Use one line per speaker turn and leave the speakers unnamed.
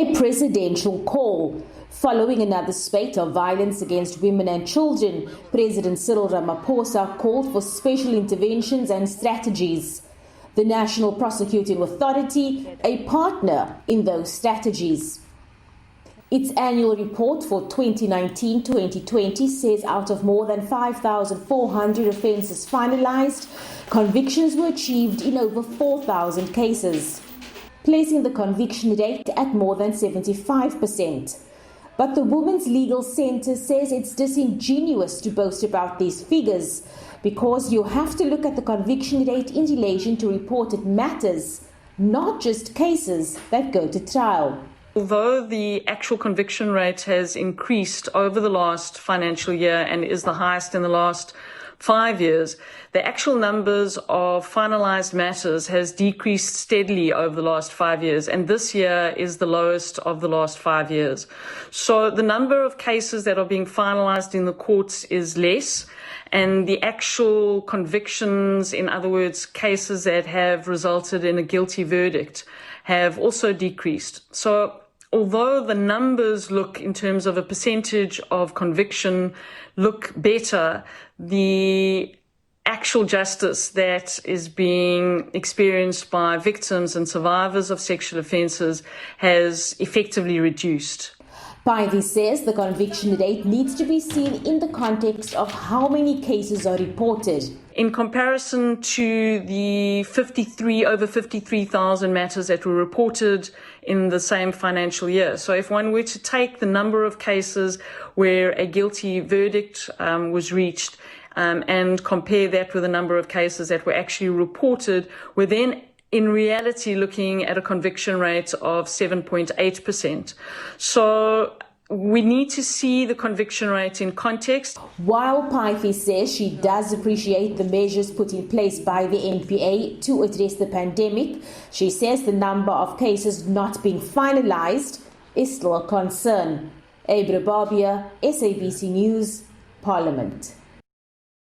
A presidential call. Following another spate of violence against women and children, President Cyril Ramaphosa called for special interventions and strategies. The National Prosecuting Authority, a partner in those strategies. Its annual report for 2019-2020 says out of more than 5,400 offences finalised, convictions were achieved in over 4,000 cases, placing the conviction rate at more than 75%. But the Women's Legal Centre says it's disingenuous to boast about these figures because you have to look at the conviction rate in relation to reported matters, not just cases that go to trial.
Although the actual conviction rate has increased over the last financial year and is the highest in the last 5 years, the actual numbers of finalised matters has decreased steadily over the last 5 years, and this year is the lowest of the last 5 years. So the number of cases that are being finalised in the courts is less, and the actual convictions, in other words, cases that have resulted in a guilty verdict, have also decreased. So although the numbers look, in terms of a percentage of conviction, look better, the actual justice that is being experienced by victims and survivors of sexual offences has effectively reduced.
Pivy says the conviction rate needs to be seen in the context of how many cases are reported.
In comparison to the over 53,000 matters that were reported in the same financial year. So if one were to take the number of cases where a guilty verdict was reached and compare that with the number of cases that were actually reported, we're then in reality looking at a conviction rate of 7.8%. So we need to see the conviction rate in context.
While Pivy says she does appreciate the measures put in place by the NPA to address the pandemic, she says the number of cases not being finalised is still a concern. Abra Babia, SABC News, Parliament.